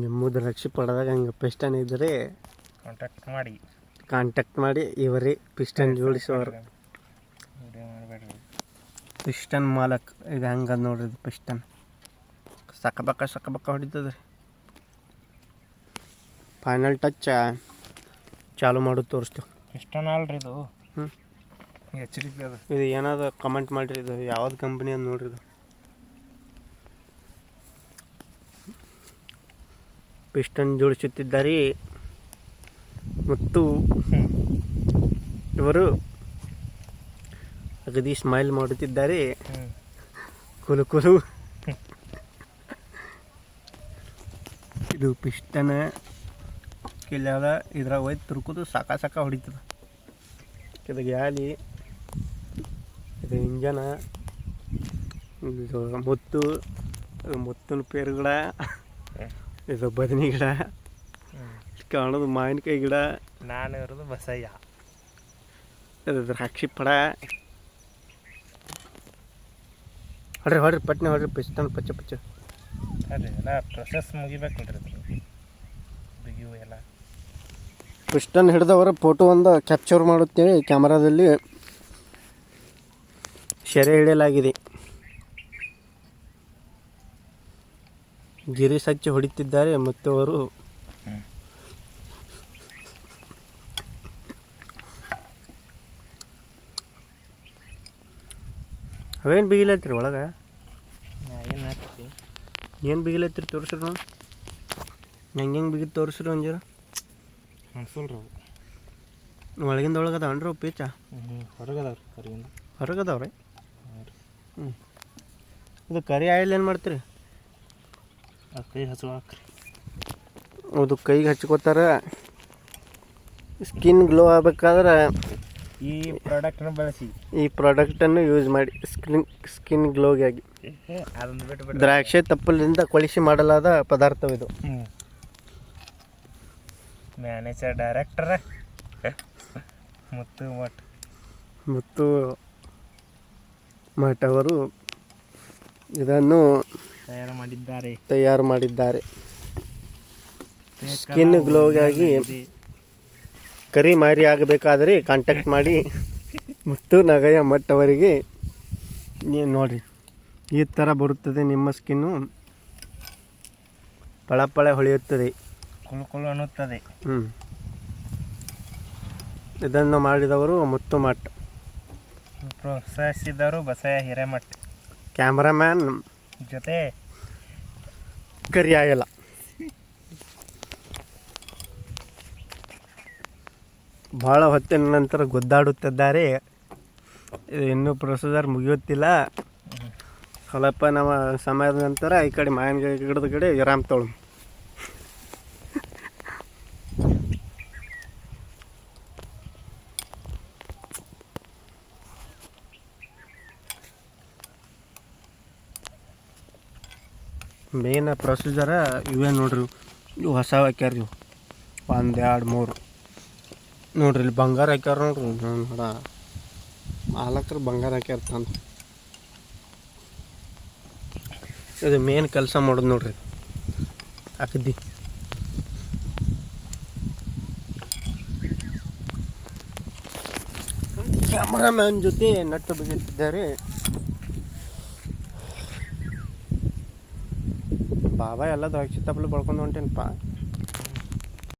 ನಿಮ್ಮದು ರಕ್ಷೆ ಪಡೆದಾಗ ಹಂಗೆ ಪಿಸ್ಟನ್ ಇದ್ದರೆ ಕಾಂಟ್ಯಾಕ್ಟ್ ಮಾಡಿ ಇವರೇ ಪಿಸ್ಟನ್ ಜೋಡಿಸೋರು. ಪಿಸ್ಟನ್ ಮಾಲಕ್ ಇದು ಹಂಗೆ ನೋಡ್ರಿ, ಇದು ಪಿಸ್ಟನ್ ಸಕ್ಕಬಕ್ಕ ಹೊಡಿತದೆ ರೀ. ಫೈನಲ್ ಟಚ್ ಚಾಲು ಮಾಡೋದು ತೋರಿಸ್ತೇವೆ. ಪಿಸ್ಟನ್ ಅಲ್ರಿ ಇದು. ಇದು ಏನಾದ್ರು ಕಮೆಂಟ್ ಮಾಡಿರಿ, ಇದು ಯಾವ್ದು ಕಂಪ್ನಿ ಅಂತ ನೋಡ್ರಿ. ಇದು ಪಿಸ್ಟನ್ ಜೋಡಿಸುತ್ತಿದ್ದಾರೆ ಮತ್ತು ಇವರು ಅಗದಿ ಸ್ಮೈಲ್ ಮಾಡುತ್ತಿದ್ದಾರೆ. ಕುಲು ಇದು ಪಿಸ್ಟನ್ ಕಿಲ್ಲಾದ ಇದ್ರಾಗ ಹೋಯ್ತು ತುರ್ಕೋದು ಸಾಕ ಹೊಡಿತದ. ಇದು ಗ್ಯಾಲಿ, ಇದು ಇಂಜನ, ಇದು ಮುತ್ತಿನ ಪೇರು ಗಿಡ, ಇದು ಬದನಿ ಗಿಡ, ಕಾಣೋದು ಮಾವಿನಕಾಯಿ ಗಿಡ, ನಾನು ಇರೋದು ಬಸಯ್ಯ, ಇದು ದ್ರಾಕ್ಷಿ ಪಡ. ಹೊಡ್ರಿ ಪಟ್ನೆ ಹೊಡ್ರಿ, ಪಿಸ್ಟನ್ ಪಚ್ಚ ಅದೇ ಎಲ್ಲ ಪ್ರೊಸೆಸ್ ಮುಗಿಬೇಕು ನೋಡ್ರಿ. ಬಿಗಿವು ಎಲ್ಲ ಪಿಸ್ಟನ್ ಹಿಡಿದವರ ಫೋಟೋ ಒಂದು ಕ್ಯಾಪ್ಚರ್ ಮಾಡುತ್ತೇವೆ. ಕ್ಯಾಮರಾದಲ್ಲಿ ಸೆರೆ ಹಿಡಿಯಲಾಗಿದೆ. ಗಿರಿ ಸಚ್ಚಿ ಹೊಡಿತಿದ್ದಾರೆ ಮತ್ತು ಅವರು ಅವೇನು ಬಿಗಿಲತ್ತೀರಿ ಒಳಗೆ? ಏನು ಬಿಗಿಲತ್ತೀರಿ ತೋರಿಸ್ರಿ ನಾವು. ಹೆಂಗೆ ಬಿಗಿ ತೋರಿಸ್ರಿ ಒಂಜರ. ಅನ್ಸಲ್ರಿ ಒಳಗಿಂದ ಒಳಗದವನ್ರಿ ಅವು ಪೀಚ? ಹೊರಗದವ್ರಿ. ಇದು ಕರಿ ಆಯಿಲ್ ಏನು ಮಾಡ್ತೀರಿ? ಕೈ ಹಚ್ಕೊಳಕ್ರಿ. ಅದು ಕೈಗೆ ಹಚ್ಕೋತಾರ. ಸ್ಕಿನ್ ಗ್ಲೋ ಆಗ್ಬೇಕಾದ್ರೆ ಈ ಪ್ರಾಡಕ್ಟನ್ನು ಬಳಸಿ, ಈ ಪ್ರಾಡಕ್ಟನ್ನು ಯೂಸ್ ಮಾಡಿ ಸ್ಕಿನ್ ಗ್ಲೋಗಾಗಿ. ಅದನ್ನು ಬಿಟ್ಟು ದ್ರಾಕ್ಷಿ ತಪ್ಪಲಿಂದ ಕೊಳಿಸಿ ಮಾಡಲಾದ ಪದಾರ್ಥವಿದು. ಮ್ಯಾನೇಜರ್ ಡೈರೆಕ್ಟರ್ ಮುತ್ತು ಮಠ್ ಅವರು ಇದನ್ನು ತಯಾರು ಮಾಡಿದ್ದಾರೆ. ಸ್ಕಿನ್ ಗ್ಲೋಗಾಗಿ ಕರಿ ಮಾರಿ ಆಗಬೇಕಾದರೆ ಕಾಂಟ್ಯಾಕ್ಟ್ ಮಾಡಿ ಮತ್ತು ನಗಯ ಮಠ್ ಅವರಿಗೆ. ನೀವು ನೋಡಿರಿ, ಈ ಥರ ಬರುತ್ತದೆ ನಿಮ್ಮ ಸ್ಕಿನ್ನು, ಪಳ ಹೊಳೆಯುತ್ತದೆ, ಕುಲು ಅನ್ನುತ್ತದೆ. ಇದನ್ನು ಮಾಡಿದವರು ಮುತ್ತು ಮಠ್, ಪ್ರೋತ್ಸಾಹಿಸಿದವರು ಬಸಯ್ಯ ಹಿರೇಮಠ್, ಕ್ಯಾಮ್ರಾಮ್ಯಾನ್ ಜೊತೆ ಕರಿಯಾಯಲ್ಲ. ಭಾಳ ಹೊತ್ತಿನ ನಂತರ ಗುದ್ದಾಡುತ್ತಿದ್ದಾರೆ. ಇದು ಇನ್ನೂ ಪ್ರೊಸೀಜರ್ ಮುಗಿಯುತ್ತಿಲ್ಲ. ಸ್ವಲ್ಪ ನಮ್ಮ ಸಮಯದ ನಂತರ ಈ ಕಡೆ ಮಾವಿನಕಾಯಿ ಗಿಡದ ಕಡೆ ವಿರಾಮ ತೊಳು. ಮೇನ್ ಪ್ರೊಸೀಜರ ಇವೇ ನೋಡ್ರಿ. ಇವು ಹೊಸ ಹಾಕ್ಯಾರ. ಇವು 1 2 3 ನೋಡ್ರಿ. ಇಲ್ಲಿ ಬಂಗಾರ ಹಾಕ್ಯಾರ ನೋಡ್ರಿ. ನೋಡ ಮಾಲಕರು ಬಂಗಾರ ಹಾಕ್ಯಾರ ತಂದು. ಇದು ಮೇನ್ ಕೆಲಸ ಮಾಡೋದು ನೋಡ್ರಿ. ಹಾಕಿದ್ದಿ ಕ್ಯಾಮ್ರಾಮ್ಯಾನ್ ಜೊತೆ ನಟ್ಟು ಬಿಗಿತಿದ್ದಾರೆ. ಬಾಬಾ ಎಲ್ಲ ದ್ರಾಕ್ಷಿ ತಪ್ಪಲು ಬಳ್ಕೊಂಡು ಹೊಂಟೇನಪ್ಪ.